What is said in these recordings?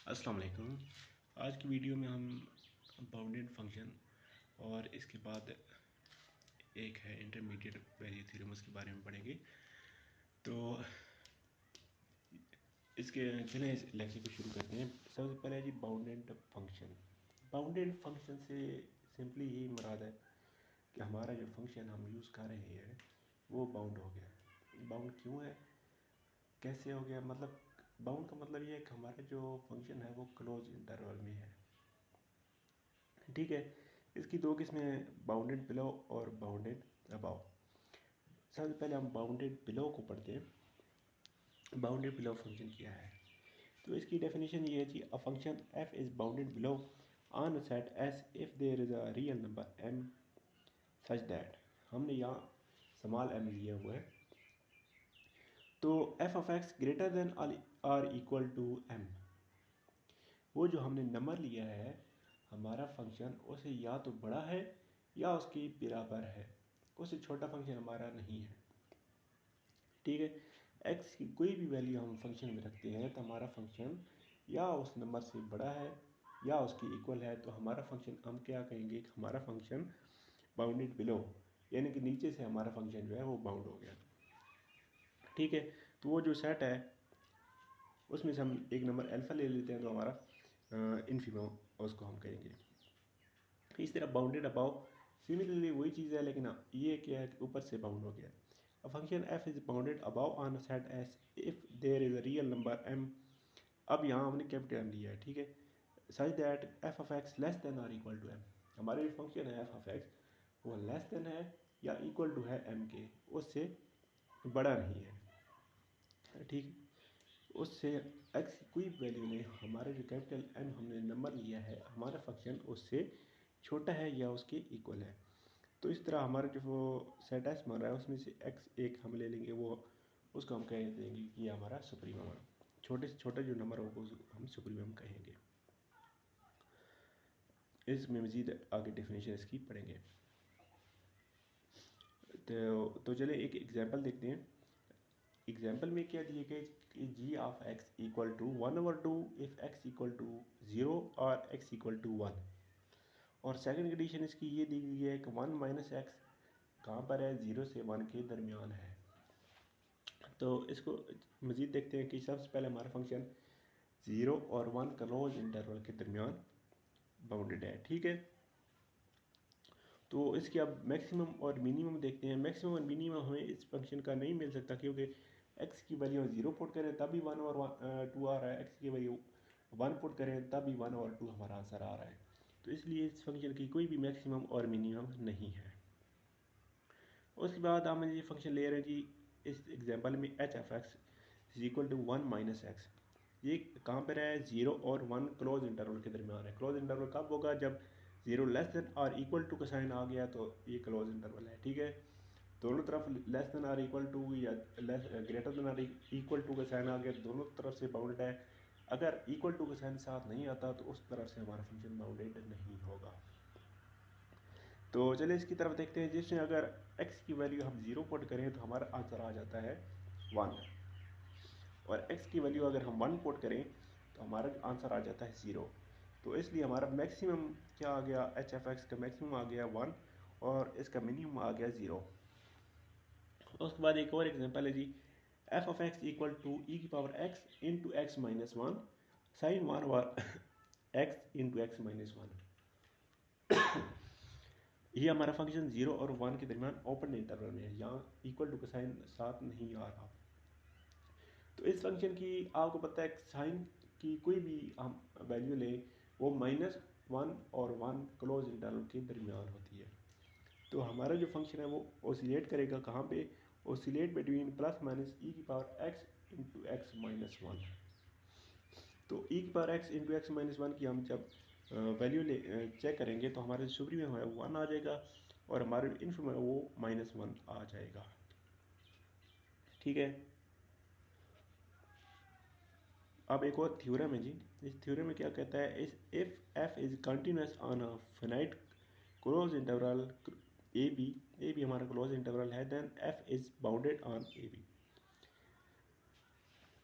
अस्सलाम वालेकुम। आज की वीडियो में हम बाउंडेड फंक्शन और इसके बाद एक है इंटरमीडिएट वैल्यू थ्योरम के बारे में पढ़ेंगे। तो इसके चलें इस लेक्चर को शुरू करते हैं। सबसे पहले जी बाउंडेड फंक्शन। बाउंडेड फंक्शन से सिंपली यही मुराद है कि हमारा जो फंक्शन हम यूज़ कर रहे हैं वो बाउंड हो गया। बाउंड क्यों है, कैसे हो गया, मतलब बाउंड का मतलब ये है कि हमारा जो फंक्शन है वो क्लोज इंटरवल में है। ठीक है, इसकी दो किस्में हैं, बाउंडेड बिलो और बाउंडेड अबाव। सबसे पहले हम बाउंडेड बिलो को पढ़ते हैं। बाउंडेड बिलो फंक्शन क्या है? तो इसकी डेफिनेशन ये है कि a function f is bounded below on a set s if there is a real number m such that. हमने यहाँ स्मॉल m लिया हुआ है, तो f of x greater than और इक्वल टू m, वो जो हमने नंबर लिया है हमारा फंक्शन उसे या तो बड़ा है या उसके बराबर है, उससे छोटा फंक्शन हमारा नहीं है। ठीक है, x की कोई भी वैल्यू हम फंक्शन में रखते हैं तो हमारा फंक्शन या उस नंबर से बड़ा है या उसके इक्वल है, तो हमारा फंक्शन हम क्या कहेंगे कि हमारा फंक्शन बाउंडेड बिलो, यानी कि नीचे से हमारा फंक्शन जो है वो बाउंड हो गया। ठीक है, तो वो जो सेट है उसमें से हम एक नंबर अल्फा ले लेते हैं तो हमारा इन्फिमम उसको हम कहेंगे। इस तरह बाउंडेड अबाव सिमिलरली वही चीज़ है, लेकिन ये क्या है कि ऊपर से बाउंड हो गया। A function f is bounded above on a set s if there is a real number m। अब यहाँ हमने कैपिटल m लिया है, ठीक है, such that f of x less than और इक्वल टू m। हमारा जो फंक्शन है f ऑफ x वो लेस देन है या इक्वल टू है m के, उससे बड़ा नहीं है। ठीक है, उससे x की कोई वैल्यू नहीं, हमारा जो कैपिटल M हमने नंबर लिया है हमारा फंक्शन उससे छोटा है या उसके इक्वल है। तो इस तरह हमारा जो वो सेट एस मान रहा है उसमें से x एक हम ले लेंगे, वो उसको हम कह देंगे कि ये हमारा सुप्रीमम है। छोटे से छोटा जो नंबर होगा उसको हम सुप्रीमम कहेंगे। इसमें मज़ीद आगे डेफिनेशन इसकी पढ़ेंगे। तो चले एक एग्जांपल देखते हैं। एग्जाम्पल में क्या दिए गए कि g of x equal to 1/2 if x equal to 0 और एक्स इक्वल टू 1। और सेकंड कंडीशन इसकी ये दी गई है कि 1 माइनस एक्स कहाँ पर है, 0 से 1 के दरमियान है। तो इसको मज़ीद देखते हैं कि सबसे पहले हमारा फंक्शन 0 और 1 क्लोज इंटरवल के दरमियान बाउंडेड है। ठीक है, तो इसके अब मैक्सिमम और मिनिमम देखते हैं। मैक्सिमम और मिनिमम हमें इस फंक्शन का नहीं मिल सकता, क्योंकि x की वैल्यू 0 पुट करें तब भी 1 और 2 आ रहा है, x की वैल्यू 1 पुट करें तब भी 1 और 2 हमारा आंसर आ रहा है। तो इसलिए इस फंक्शन की कोई भी मैक्सिमम और मिनिमम नहीं है। उसके बाद हम ये फंक्शन ले रहे हैं जी इस एग्जाम्पल में H F X is equal to 1 minus X. ये कहाँ पर है, 0 और 1 क्लोज इंटरवल के दरमियान है। क्लोज इंटरवल कब होगा, जब 0 लेस देन और इक्वल टू का साइन आ गया तो ये क्लोज इंटरवल है। ठीक है, दोनों तरफ लेस देन और इक्वल टू या लेस ग्रेटर देन और इक्वल टू का साइन आ गया, दोनों तरफ से बाउंडेड है। अगर इक्वल टू का साइन साथ नहीं आता तो उस तरफ से हमारा फंक्शन बाउंडेड नहीं होगा। तो चलिए इसकी तरफ देखते हैं, जिसमें अगर x की वैल्यू हम 0 पुट करें तो हमारा आंसर आ जाता है 1, और x की वैल्यू अगर हम 1 पुट करें तो हमारा आंसर आ जाता है 0। तो इसलिए हमारा मैक्सिमम क्या आ गया, एच एफ एक्स का मैक्सिमम आ गया 1 और इसका मिनिमम आ गया 0। उसके बाद एक और एग्जांपल है जी, f of x equal to e की power x into x minus 1 sine 1 और एक्स इंटू एक्स माइनस 1। ये हमारा फंक्शन 0 और 1 के दरमियान ओपन इंटरवल में है, यहाँ इक्वल टू का साइन साथ नहीं आ रहा। तो इस फंक्शन की आपको पता है साइन की कोई भी हम वैल्यू लें वो -1 और 1 क्लोज इंटरवल के दरमियान होती है। तो हमारा जो फंक्शन है वो ओसिलेट करेगा कहाँ पे, ओसिलेट बिटवीन प्लस माइनस ई की power x into x minus 1। तो ई की power x into x minus 1 की हम जब वैल्यू ले चेक करेंगे तो हमारे सुप्रीमम है वो 1 आ जाएगा और हमारे इन्फिमम है वो -1 आ जाएगा। ठीक है, अब एक और थ्योरम है जी। इस थ्योरम में क्या कहता है, इस if F is continuous on a finite close interval A B हमारा क्लोज इंटरवल है, then F is bounded on A B.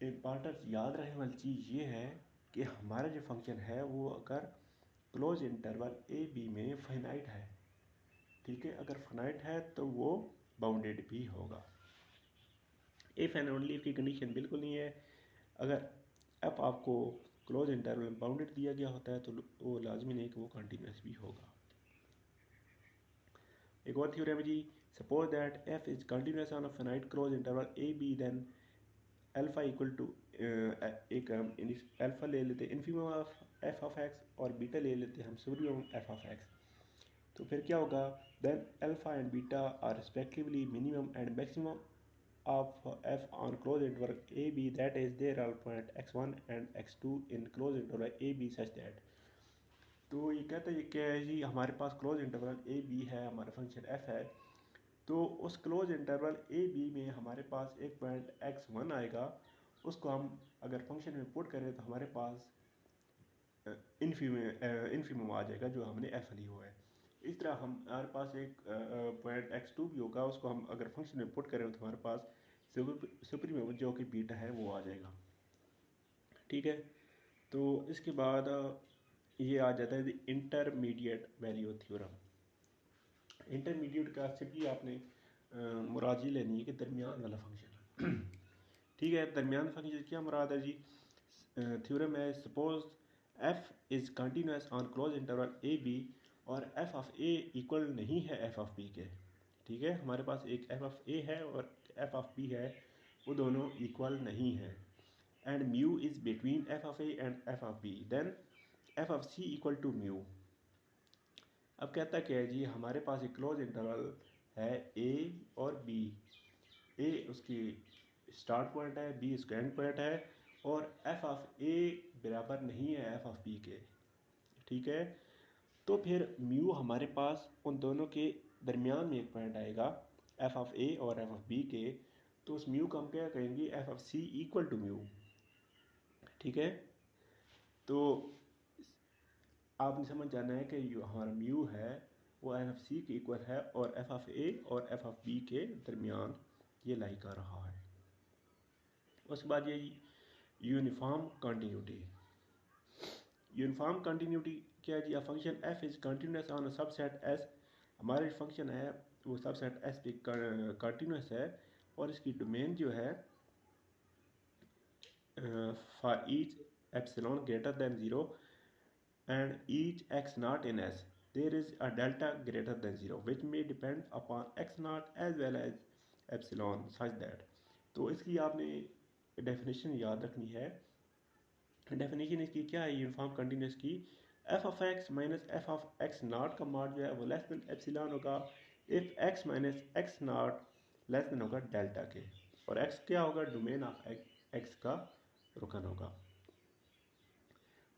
Important याद रखने वाली चीज़ ये है कि हमारा जो फंक्शन है वो अगर क्लोज इंटरवल ए बी में फाइनाइट है, ठीक है, अगर फाइनाइट है तो वो बाउंडेड भी होगा। इफ़ एंड ओनली इफ की कंडीशन बिल्कुल नहीं है। अगर एफ आपको क्लोज इंटरवल में बाउंडेड दिया गया होता है तो वो लाजमी नहीं कि वो कंटिन्यूस भी होगा। एक और थ्योरम है जी, suppose that f is continuous on a finite close interval A b, then alpha equal to एक हम अल्फा ले लेते हैं infimum of f of x और बीटा ले लेते हैं हम सुपरीमम एफ ऑफ एक्स। तो फिर क्या होगा, then alpha and beta are respectively minimum and maximum of f on closed interval AB, that is there are point x1 and x2 in closed interval AB such that। तो ये कहता है ये क्या है जी, हमारे पास क्लोज इंटरवल ए बी है, हमारा फंक्शन एफ है, तो उस क्लोज इंटरवल ए बी में हमारे पास एक पॉइंट x1 आएगा, उसको हम अगर फंक्शन में पुट करें तो हमारे पास इन्फीमम आ जाएगा जो हमने एफ ली हुआ है। इस तरह हमारे पास एक पॉइंट x2 भी होगा, उसको हम अगर फंक्शन में पुट करें तो हमारे पास सुप्रीमम जो कि बीटा है वो आ जाएगा, ठीक है। तो इसके बाद ये आ जाता है इंटरमीडिएट वैल्यू थ्योरम। इंटरमीडिएट का सिर्फ आपने मुराद ये लेनी है कि दरमियान वाला फंक्शन ठीक है। दरमियान फंक्शन क्या मुराद है जी, थ्योरम है suppose F is continuous on close interval A B और एफ ऑफ ए इक्वल नहीं है एफ ऑफ बी के, ठीक है। हमारे पास एक एफ ऑफ ए है और एफ ऑफ बी है, वो दोनों इक्वल नहीं है, and mu is between F of A and F of B, then F of C equal to mu. अब कहता क्या है जी, हमारे पास एक क्लोज इंटरवल है ए और बी, ए उसकी स्टार्ट पॉइंट है, बी उसका एंड पॉइंट है, और एफ ऑफ ए बराबर नहीं है एफ ऑफ बी के, ठीक है। तो फिर म्यू हमारे पास उन दोनों के दरमियान में एक पॉइंट आएगा एफ ऑफ ए और एफ ऑफ बी के, तो उस म्यू को हम क्या कहेंगे, F of C equal to mu, ठीक है। तो आपने समझ जाना है कि जो हमारा म्यू है वो एफ ऑफ सी के इक्वल है और एफ ऑफ ए और एफ ऑफ बी के दरमियान ये लाई कर रहा है। उसके बाद ये यूनिफॉर्म कंटिन्यूटी। यूनिफॉर्म कंटिन्यूटी क्या है जी, function f is continuous on a subset S, हमारा जो फंक्शन है वो सबसेट एस पे कंटिन्यूस है और इसकी डोमेन जो है for each epsilon greater than 0 and each x naught in S, there is a delta greater than 0 which may depend upon x naught as well as epsilon such that। तो इसकी आपने definition याद रखनी है। Definition इसकी क्या है uniform continuous की, F of x minus F of x not का मॉड जो है वो लेस देन एप्सिलॉन होगा if x minus x naught less than होगा डेल्टा के, और एक्स क्या होगा, डोमेन ऑफ एक्स का रुकन होगा।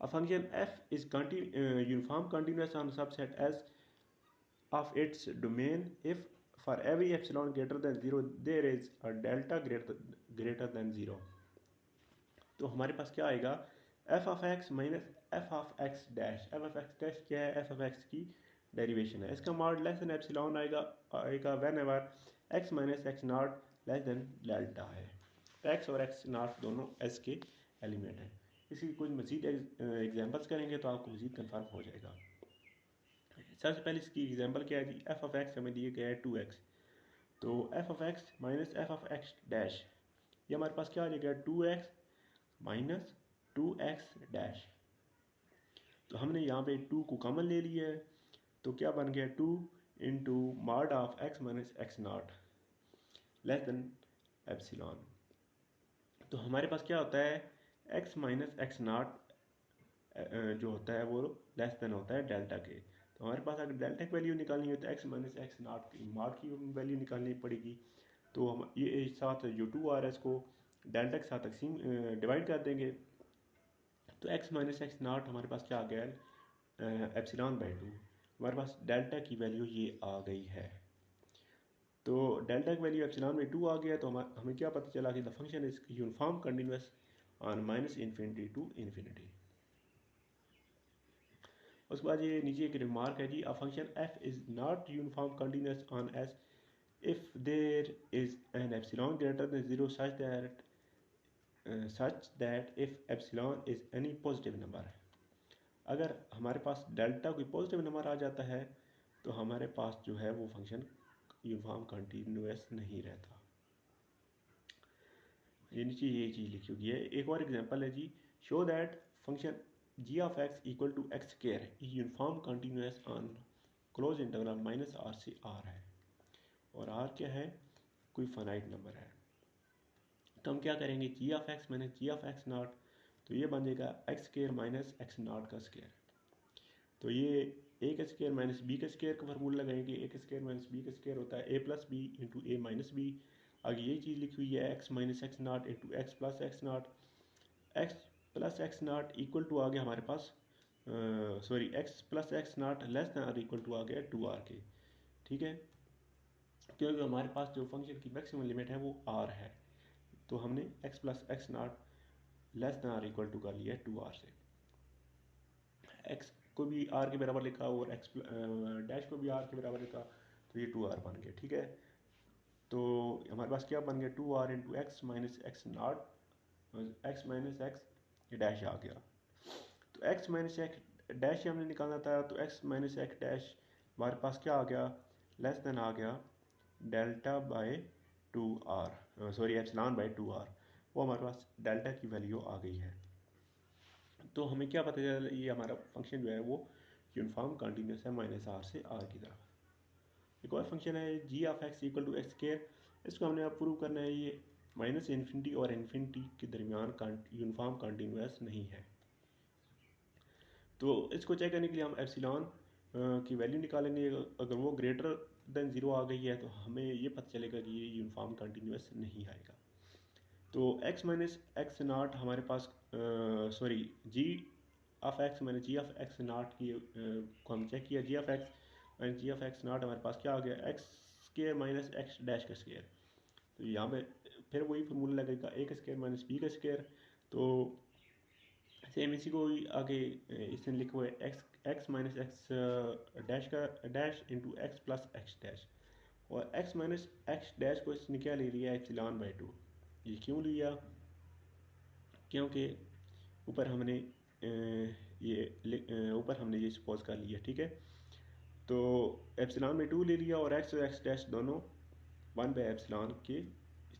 A function f is uniform continuous on subset S of its domain if for every epsilon greater than 0 there is a delta greater than 0। तो हमारे पास क्या आएगा, f of x minus f of x dash, f of x dash क्या है, f of x की derivation है, इसका मॉड लेस देन एप्सिलॉन आएगा when ever x minus x not less than delta है। x और x नॉट दोनों s के एलिमेंट हैं। इसकी कुछ मज़ीद एग्जांपल्स करेंगे तो आपको मज़ीद कंफर्म हो जाएगा। सबसे पहले इसकी एग्जांपल क्या है जी, एफ ऑफ एक्स हमें दिए गया है 2x, तो F of x minus F of x dash, ये हमारे पास क्या आ जाएगा 2x माइनस 2x डैश। तो हमने यहाँ पे 2 को कॉमन ले लिया है, तो क्या बन गया 2 into mod of x minus x naught less than epsilon. तो हमारे पास क्या होता है, x माइनस एक्स नॉट जो होता है वो लेस देन होता है डेल्टा के। तो हमारे पास अगर डेल्टा की वैल्यू निकालनी है तो x माइनस एक्स नॉट की मॉड की वैल्यू निकालनी पड़ेगी। तो हम ये साथ जो 2 आ रहा है इसको डेल्टा के साथ तकसीम डिवाइड कर देंगे, तो x माइनस एक्स नॉट हमारे पास क्या आ गया है एप्सिलॉन बाई 2, हमारे पास डेल्टा की वैल्यू ये आ गई है। तो डेल्टा की वैल्यू एप्सिलॉन में 2 आ गया, तो हमें क्या पता चला कि the function is uniform continuous on minus infinity to infinity. उसके बाद ये नीचे एक रिमार्क है जी, a function f is not uniform continuous on s if there is an epsilon greater than 0 such that such that if epsilon is any positive number, अगर हमारे पास delta कोई पॉजिटिव नंबर आ जाता है तो हमारे पास जो है वो फंक्शन यूनिफॉर्म कंटिन्यूअस नहीं रहता। ये नीचे ये चीज़ लिखी हुई है। एक और एग्जांपल है जी, show that function g of x equal to x square is uniform continuous on close interval minus are से आर है, और आर क्या है, कोई फाइनाइट नंबर है। तो हम क्या करेंगे, g of x minus g of x not, तो ये बन जाएगा x square minus x not का स्क्वायर। तो ये ए का स्क्वायर माइनस बी का स्क्वायर का फार्मूला लगाएंगे, ए का स्क्वायर माइनस बी का स्क्वायर होता है a plus b into a minus b. आगे यही चीज़ लिखी हुई है x minus x not into x plus x not, x plus x not equal to आ गया हमारे पास, sorry x plus x naught less than और इक्वल टू आ गया 2r के, ठीक है, क्योंकि हमारे पास जो फंक्शन की मैक्सिमम लिमिट है वो r है, तो हमने x plus x naught less than और इक्वल टू कर लिया 2r से। एक्स को भी r के बराबर लिखा और एक्स डैश को भी r के बराबर लिखा, तो ये 2r बन गया, ठीक है। तो हमारे पास क्या बन गया, 2r into x minus x not, x minus x dash आ गया। तो एक्स माइनस एक्स डैश हमने निकालना था, तो एक्स माइनस एक्स डैश हमारे पास क्या आ गया, लेस देन आ गया delta by 2r, sorry epsilon bye 2r, वो हमारे पास डेल्टा की वैल्यू आ गई है। तो हमें क्या पता चला, ये हमारा फंक्शन जो है वो यूनिफॉर्म कंटिन्यूस है माइनस आर से आर की तरफ। एक और फंक्शन है g of x equal to x square, इसको हमने अब प्रूव करना है ये माइनस इन्फिनिटी और इन्फिनिटी के दरमियान यूनिफॉर्म कंटिन्यूस नहीं है। तो इसको चेक करने के लिए हम एप्सिलॉन की वैल्यू निकालेंगे, अगर वो ग्रेटर देन ज़ीरो आ गई है तो हमें ये पता चलेगा कि ये यूनिफॉर्म कंटिन्यूस नहीं आएगा। तो x माइनस एक्स नाट हमारे पास, sorry g of x minus g of x naught की को हम चेक किया, g of x minus g of x naught हमारे पास क्या आ गया, x square minus x dash का स्क्वायर। तो यहाँ पे फिर वही फार्मूला लगेगा ए का स्क्वायर माइनस बी का स्क्वायर। तो सेम इसी को आगे इसने लिखा हुआ है एक्स माइनस एक्स डैश का dash into x plus x dash, और एक्स माइनस एक्स डैश को इसने क्या ले लिया, एप्सिलॉन बाई 2। ये क्यों लिया, क्योंकि ऊपर हमने ऊपर हमने ये सपोज कर लिया, ठीक है। तो एप्सिलॉन में 2 ले लिया और एक्स डैश दोनों 1 बाई एप्सिलॉन के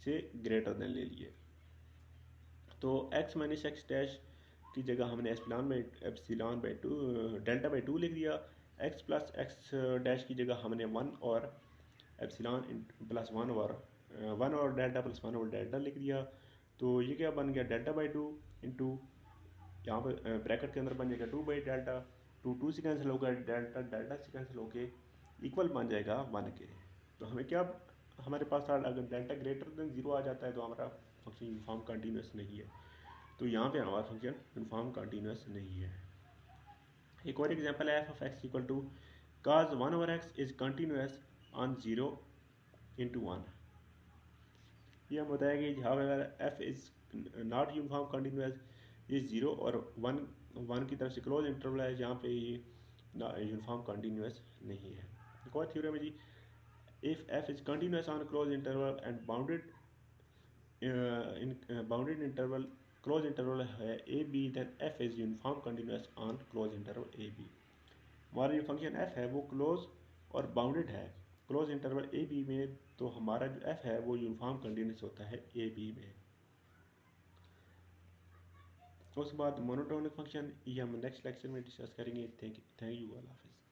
से ग्रेटर देन ले लिए। तो एक्स माइनस एक्स डैश की जगह हमने एप्सिलॉन बाई 2 डेल्टा बाई 2 लिख दिया, एक्स प्लस एक्स डैश की जगह हमने 1 और एप्सिलॉन प्लस 1 और डेल्टा प्लस 1 और डेल्टा लिख दिया। तो ये क्या बन गया, डेल्टा बाई 2 इंटू यहाँ पे ब्रैकेट के अंदर बन जाएगा 2 बाई डेल्टा, 2 से कैंसिल होगा, डेल्टा डेल्टा से कैंसिल होके इक्वल बन जाएगा 1 के। तो हमें क्या, हमारे पास अगर डेल्टा ग्रेटर देन 0 आ जाता है तो हमारा फंक्शन यूनिफॉर्म कंटिन्यूस नहीं है। तो यहाँ पे हमारा फंक्शन यूनिफॉर्म कंटिन्यूस नहीं है। एक और एग्जांपल है F of x equal to cos 1 over x is continuous on 0 into 1। ये हम बताया कि however F is not uniform continuous, ये 0 और 1 की तरफ से क्लोज इंटरवल है जहाँ पे ये यूनिफॉर्म कंटिन्यूस नहीं है। एक और थ्योरम है जी, if F is continuous on close interval and bounded interval close interval है a b, then F is uniform continuous on close interval A B. हमारा जो फंक्शन एफ है वो क्लोज और बाउंडेड है क्लोज इंटरवल ए बी में, तो हमारा जो एफ है वो यूनिफॉर्म कंटिन्यूस होता है ए बी में। उसके बाद मोनोटोनिक फंक्शन ये हम नेक्स्ट लेक्चर में डिस्कस करेंगे। थैंक यू, अल्लाह हाफिज़।